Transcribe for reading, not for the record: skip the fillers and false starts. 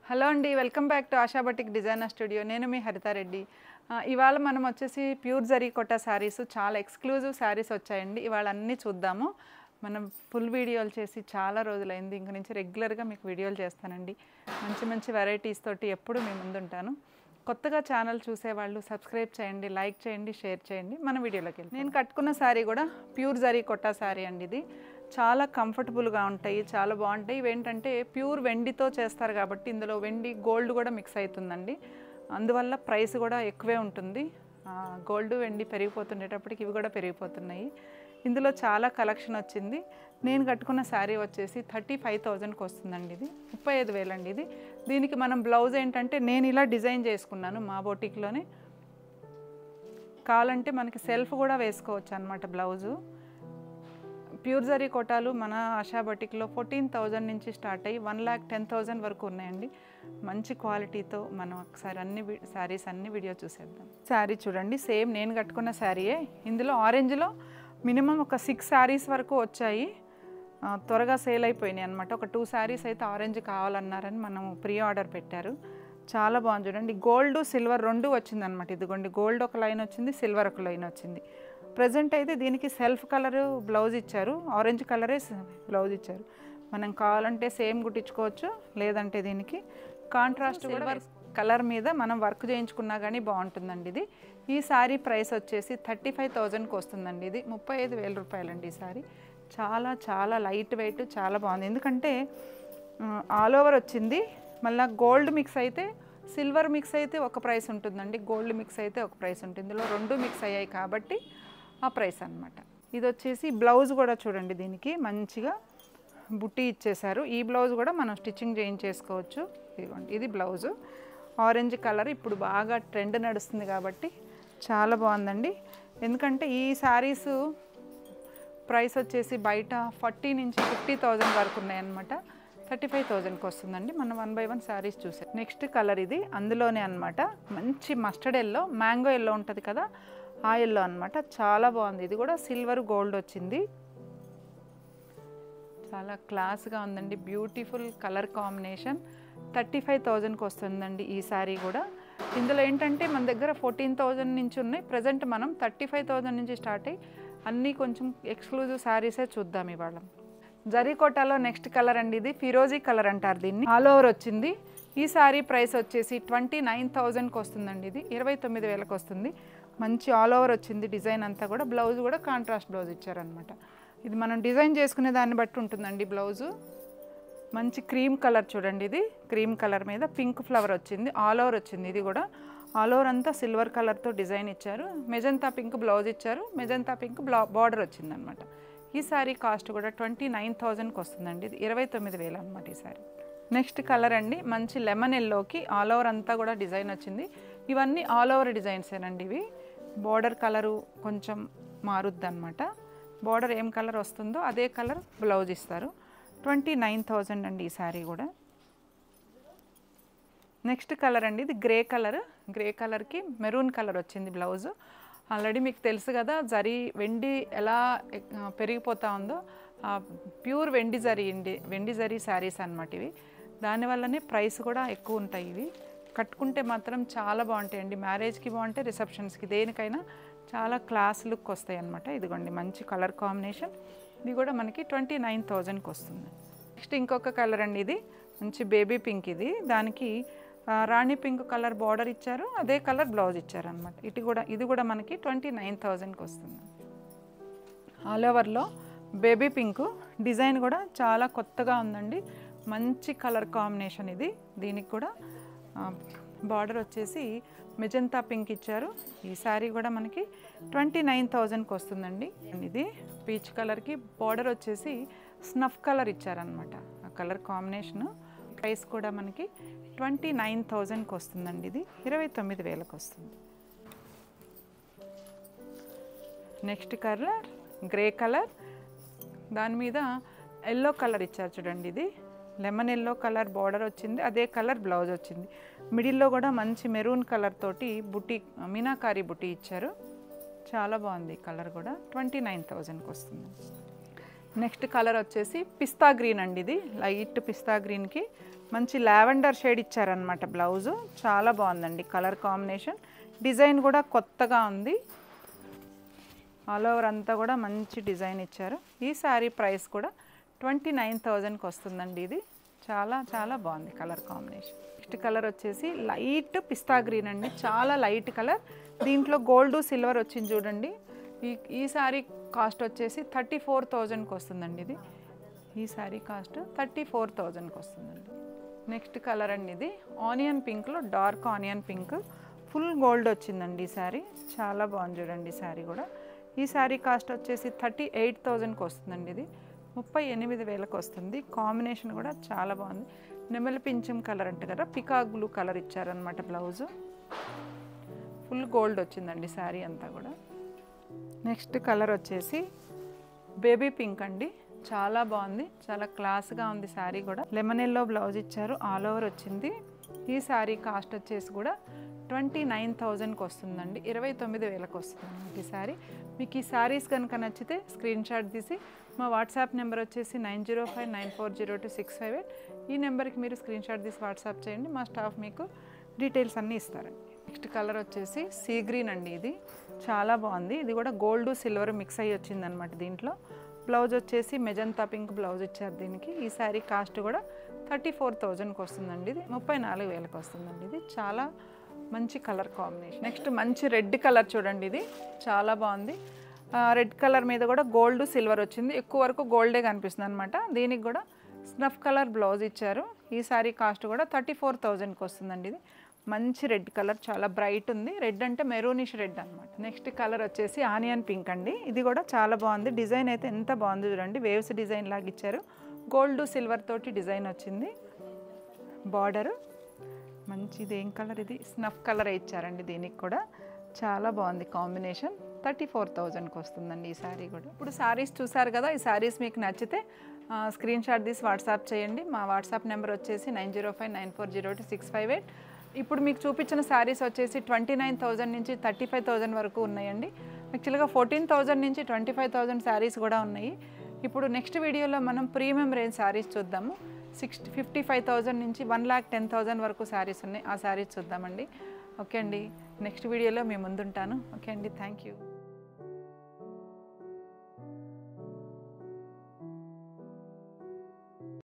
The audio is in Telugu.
హలో అండి, welcome back to ASHA batik designer studio. నేను మీ హరితారెడ్డి. ఇవాళ మనం వచ్చేసి ప్యూర్ జరీ కొట్టా శారీస్, చాలా ఎక్స్క్లూజివ్ శారీస్ వచ్చాయండి. ఇవాళ అన్నీ చూద్దాము. మనం ఫుల్ వీడియోలు చేసి చాలా రోజులైంది. ఇంక నుంచి రెగ్యులర్గా మీకు వీడియోలు చేస్తానండి. మంచి మంచి వెరైటీస్ తోటి ఎప్పుడు మీ ముందుంటాను. కొత్తగా ఛానల్ చూసేవాళ్ళు సబ్స్క్రైబ్ చేయండి, లైక్ చేయండి, షేర్ చేయండి. మన వీడియోలోకి వెళ్ళి నేను కట్టుకున్న శారీ కూడా ప్యూర్ జరీ కొట్టా శారీ అండి. ఇది చాలా కంఫర్టబుల్గా ఉంటాయి, చాలా బాగుంటాయి. ఇవేంటంటే ప్యూర్ వెండితో చేస్తారు కాబట్టి ఇందులో వెండి గోల్డ్ కూడా మిక్స్ అవుతుందండి. అందువల్ల ప్రైస్ కూడా ఎక్కువే ఉంటుంది. గోల్డ్ వెండి పెరిగిపోతుండేటప్పటికి ఇవి కూడా పెరిగిపోతున్నాయి. ఇందులో చాలా కలెక్షన్ వచ్చింది. నేను కట్టుకున్న శారీ వచ్చేసి 35,000కి వస్తుందండి. ఇది 35,000 అండి. ఇది దీనికి మనం బ్లౌజ్ ఏంటంటే నేను ఇలా డిజైన్ చేసుకున్నాను మా బొటిక్లోనే. కావాలంటే మనకి సెల్ఫ్ కూడా వేసుకోవచ్చు అన్నమాట బ్లౌజు. ప్యూర్ జరీ కోటాలు మన ఆశా బటిక్లో 14,000 నుంచి స్టార్ట్ అయ్యి 1,10,000 వరకు ఉన్నాయండి. మంచి క్వాలిటీతో మనం ఒకసారి అన్ని శారీస్ అన్ని వీడియో చూసేద్దాం. శారీ చూడండి, సేమ్ నేను కట్టుకున్న శారీయే. ఇందులో ఆరెంజ్లో మినిమం ఒక 6 శారీస్ వరకు వచ్చాయి. త్వరగా సేల్ అయిపోయినాయి అనమాట. ఒక 2 శారీస్ అయితే ఆరెంజ్ కావాలన్నారని మనం ప్రీ ఆర్డర్ పెట్టారు. చాలా బాగుంది చూడండి. గోల్డ్ సిల్వర్ రెండు వచ్చిందనమాట. ఇదిగోండి, గోల్డ్ ఒక లైన్ వచ్చింది, సిల్వర్ ఒక లైన్ వచ్చింది. ప్రజెంట్ అయితే దీనికి సెల్ఫ్ కలరు బ్లౌజ్ ఇచ్చారు, ఆరెంజ్ కలరే బ్లౌజ్ ఇచ్చారు. మనం కావాలంటే సేమ్ కుట్టించుకోవచ్చు, లేదంటే దీనికి కాంట్రాస్ట్ సిల్వర్ కలర్ మీద మనం వర్క్ చేయించుకున్నా కానీ బాగుంటుందండి. ఇది ఈ శారీ ప్రైస్ వచ్చేసి 35,000కి వస్తుందండి. ఇది 35,000 రూపాయలండి. ఈ శారీ చాలా చాలా లైట్ వెయిట్, చాలా బాగుంది. ఎందుకంటే ఆల్ ఓవర్ వచ్చింది. మళ్ళీ గోల్డ్ మిక్స్ అయితే, సిల్వర్ మిక్స్ అయితే ఒక ప్రైస్ ఉంటుందండి, గోల్డ్ మిక్స్ అయితే ఒక ప్రైస్ ఉంటుంది. ఇందులో రెండు మిక్స్ అయ్యాయి కాబట్టి ఆ ప్రైస్ అనమాట. ఇది వచ్చేసి బ్లౌజ్ కూడా చూడండి, దీనికి మంచిగా బుట్టి ఇచ్చేశారు. ఈ బ్లౌజ్ కూడా మనం స్టిచ్చింగ్ చేయించేసుకోవచ్చు. ఇదిగోండి, ఇది బ్లౌజు. ఆరెంజ్ కలర్ ఇప్పుడు బాగా ట్రెండ్ నడుస్తుంది కాబట్టి చాలా బాగుందండి. ఎందుకంటే ఈ శారీస్ ప్రైస్ వచ్చేసి బయట 40 నుంచి 50,000 వరకు ఉన్నాయన్నమాట. 35,000కి వస్తుందండి. మనం 1 by 1 శారీస్ చూసాం. నెక్స్ట్ కలర్ ఇది అందులోనే అనమాట. మంచి మస్టర్డ్ ఎల్లో, మ్యాంగో ఎల్లో ఉంటుంది కదా, ఆ ఎల్లో అనమాట. చాలా బాగుంది. ఇది కూడా సిల్వర్ గోల్డ్ వచ్చింది. చాలా క్లాస్గా ఉందండి. Beautiful colour combination. 35,000కి వస్తుందండి ఈ శారీ కూడా. ఇందులో ఏంటంటే మన దగ్గర 14,000 నుంచి ఉన్నాయి. ప్రజెంట్ మనం 35,000 నుంచి స్టార్ట్ అయ్యి అన్నీ కొంచెం ఎక్స్క్లూజివ్ శారీసే చూద్దాం ఇవాళ. జరీ కోటాలో నెక్స్ట్ కలర్ అండి. ఇది ఫిరోజీ కలర్ అంటారు దీన్ని. ఆల్ ఓవర్ వచ్చింది. ఈ శారీ ప్రైస్ వచ్చేసి 29,000కి వస్తుందండి. ఇది 29,000కి వస్తుంది. మంచి ఆల్ ఓవర్ వచ్చింది డిజైన్ అంతా కూడా. బ్లౌజ్ కూడా కాంట్రాస్ట్ బ్లౌజ్ ఇచ్చారనమాట. ఇది మనం డిజైన్ చేసుకునే దాన్ని బట్టి ఉంటుందండి బ్లౌజు. మంచి క్రీమ్ కలర్ చూడండి, ఇది క్రీమ్ కలర్ మీద పింక్ ఫ్లవర్ వచ్చింది. ఆల్ ఓవర్ వచ్చింది. ఇది కూడా ఆల్ ఓవర్ అంతా సిల్వర్ కలర్తో డిజైన్ ఇచ్చారు. మెజంతా పింక్ బ్లౌజ్ ఇచ్చారు. మెజంతా పింక్ బార్డర్ వచ్చిందనమాట. ఈ శారీ కాస్ట్ కూడా 29,000కి వస్తుందండి. ఇది 29,000 అనమాట ఈ శారీ. నెక్స్ట్ కలర్ అండి, మంచి లెమన్ ఎల్లోకి ఆల్ ఓవర్ అంతా కూడా డిజైన్ వచ్చింది. ఇవన్నీ ఆల్ ఓవర్ డిజైన్సేనండి. ఇవి బార్డర్ కలరు కొంచెం మారుద్ది అనమాట. బార్డర్ ఏం కలర్ వస్తుందో అదే కలర్ బ్లౌజ్ ఇస్తారు. 29,000 అండి ఈ శారీ కూడా. నెక్స్ట్ కలర్ అండి, ఇది గ్రే కలర్. గ్రే కలర్కి మెరూన్ కలర్ వచ్చింది బ్లౌజు. ఆల్రెడీ మీకు తెలుసు కదా, జరీ వెండి ఎలా పెరిగిపోతూ ఉందో, ప్యూర్ వెండి జరీ శారీస్ అన్నమాట ఇవి. దానివల్లనే ప్రైస్ కూడా ఎక్కువ ఉంటాయి. ఇవి కట్టుకుంటే మాత్రం చాలా బాగుంటాయండి. మ్యారేజ్కి బాగుంటాయి, రిసెప్షన్స్కి, దేనికైనా చాలా క్లాస్ లుక్ వస్తాయి అన్నమాట. ఇదిగోండి, మంచి కలర్ కాంబినేషన్. ఇది కూడా మనకి 29,000కి వస్తుంది. నెక్స్ట్ ఇంకొక కలర్ అండి, ఇది మంచి బేబీ పింక్. ఇది దానికి రాణి పింక్ కలర్ బార్డర్ ఇచ్చారు, అదే కలర్ బ్లౌజ్ ఇచ్చారు అనమాట. ఇది కూడా మనకి 29,000కి వస్తుంది. ఆల్ ఓవర్లో బేబీ పింక్ డిజైన్ కూడా చాలా కొత్తగా ఉందండి. మంచి కలర్ కాంబినేషన్ ఇది. దీనికి కూడా బార్డర్ వచ్చేసి మెజంతా పింక్ ఇచ్చారు. ఈ శారీ కూడా మనకి 29,000కి వస్తుందండి. ఇది పీచ్ కలర్కి బార్డర్ వచ్చేసి స్నఫ్ కలర్ ఇచ్చారనమాట. ఆ కలర్ కాంబినేషను. ప్రైస్ కూడా మనకి 29,000కి వస్తుందండి. ఇది 29,000కి వస్తుంది. నెక్స్ట్ కలర్ గ్రే కలర్, దాని మీద ఎల్లో కలర్ ఇచ్చారు చూడండి. ఇది లెమన్ ఎల్లో కలర్ బార్డర్ వచ్చింది, అదే కలర్ బ్లౌజ్ వచ్చింది. మిడిల్లో కూడా మంచి మెరూన్ కలర్ తోటి బుటీ, మీనాకారి బుటీ ఇచ్చారు. చాలా బాగుంది కలర్ కూడా. 29,000కి వస్తుంది. నెక్స్ట్ కలర్ వచ్చేసి పిస్తా గ్రీన్ అండి. ఇది లైట్ పిస్తా గ్రీన్కి మంచి లావెండర్ షేడ్ ఇచ్చారనమాట బ్లౌజు. చాలా బాగుందండి కలర్ కాంబినేషన్. డిజైన్ కూడా కొత్తగా ఉంది. ఆల్ ఓవర్ అంతా కూడా మంచి డిజైన్ ఇచ్చారు. ఈ శారీ ప్రైస్ కూడా 29,000కి వస్తుందండి. ఇది చాలా చాలా బాగుంది కలర్ కాంబినేషన్. నెక్స్ట్ కలర్ వచ్చేసి లైట్ పిస్తా గ్రీన్ అండి. చాలా లైట్ కలర్. దీంట్లో గోల్డ్ సిల్వర్ వచ్చింది చూడండి. ఈ శారీ కాస్ట్ వచ్చేసి 34,000కి వస్తుందండి. ఇది ఈ శారీ కాస్ట్ 34,000కి వస్తుందండి. నెక్స్ట్ కలర్ అండి. ఇది ఆనియన్ పింక్లో dark onion pink full gold వచ్చిందండి. ఈ శారీ చాలా బాగుంది చూడండి. ఈ శారీ కూడా ఈ శారీ కాస్ట్ వచ్చేసి 38,000కి వస్తుందండి. ఇది 38,000కి వస్తుంది. కాంబినేషన్ కూడా చాలా బాగుంది. నెమలి పింఛం కలర్ అంట కదా, పికాక్ బ్లూ కలర్ ఇచ్చారనమాట బ్లౌజు. ఫుల్ గోల్డ్ వచ్చిందండి శారీ అంతా కూడా. నెక్స్ట్ కలర్ వచ్చేసి బేబీ పింక్ అండి. చాలా బాగుంది, చాలా క్లాస్గా ఉంది శారీ కూడా. లెమన్ ఎల్లో బ్లౌజ్ ఇచ్చారు, ఆల్ ఓవర్ వచ్చింది. ఈ శారీ కాస్ట్ వచ్చేసి కూడా 29,000కి వస్తుందండి. 29,000కి వస్తుందండి ఈ శారీ. మీకు ఈ శారీస్ కనుక నచ్చితే స్క్రీన్ షాట్ తీసి మా వాట్సాప్ నెంబర్ వచ్చేసి 9059402658. ఈ నెంబర్కి మీరు స్క్రీన్ షాట్ తీసి వాట్సాప్ చేయండి. మా స్టాఫ్ మీకు డీటెయిల్స్ అన్నీ ఇస్తారండి. నెక్స్ట్ కలర్ వచ్చేసి సీ గ్రీన్ అండి. ఇది చాలా బాగుంది. ఇది కూడా గోల్డ్ సిల్వర్ మిక్స్ అయ్యి వచ్చిందనమాట. దీంట్లో బ్లౌజ్ వచ్చేసి మెజంతా పింక్ బ్లౌజ్ ఇచ్చారు దీనికి. ఈ శారీ కాస్ట్ కూడా 34,000కి వస్తుందండి. ఇది 34,000కి వస్తుందండి. ఇది చాలా మంచి కలర్ కాంబినేషన్. నెక్స్ట్ మంచి రెడ్ కలర్ చూడండి. ఇది చాలా బాగుంది. రెడ్ కలర్ మీద కూడా గోల్డ్ సిల్వర్ వచ్చింది. ఎక్కువ వరకు గోల్డే కనిపిస్తుంది అనమాట. దీనికి కూడా స్నఫ్ కలర్ బ్లౌజ్ ఇచ్చారు. ఈ శారీ కాస్ట్ కూడా 34,000కి వస్తుందండి. ఇది మంచి రెడ్ కలర్, చాలా బ్రైట్ ఉంది. రెడ్ అంటే మెరూనిష్ రెడ్ అనమాట. నెక్స్ట్ కలర్ వచ్చేసి ఆనియన్ పింక్ అండి. ఇది కూడా చాలా బాగుంది. డిజైన్ అయితే ఎంత బాగుంది చూడండి. వేవ్స్ డిజైన్ లాగా ఇచ్చారు. గోల్డ్ సిల్వర్ తోటి డిజైన్ వచ్చింది. బార్డరు మంచిది. ఏం కలర్ ఇది? స్నఫ్ కలర్ ఇచ్చారండి. దీనికి కూడా చాలా బాగుంది కాంబినేషన్. 34,000కి వస్తుందండి ఈ శారీ కూడా. ఇప్పుడు శారీస్ చూసారు కదా. ఈ శారీస్ మీకు నచ్చితే స్క్రీన్ షాట్ తీసి వాట్సాప్ చేయండి. మా వాట్సాప్ నెంబర్ వచ్చేసి 9059402658. ఇప్పుడు మీకు చూపించిన శారీస్ వచ్చేసి 29,000 నుంచి 35,000 వరకు ఉన్నాయండి. యాక్చువల్గా 14,000 నుంచి 25,000 శారీస్ కూడా ఉన్నాయి. ఇప్పుడు నెక్స్ట్ వీడియోలో మనం ప్రీమియం రేంజ్ శారీస్ చూద్దాము. 55,000 నుంచి 1,10,000 వరకు శారీస్ ఉన్నాయి. ఆ శారీస్ చూద్దామండి. ఓకే అండి, నెక్స్ట్ వీడియోలో మీ ముందుంటాను. ఓకే అండి, థ్యాంక్ యూ.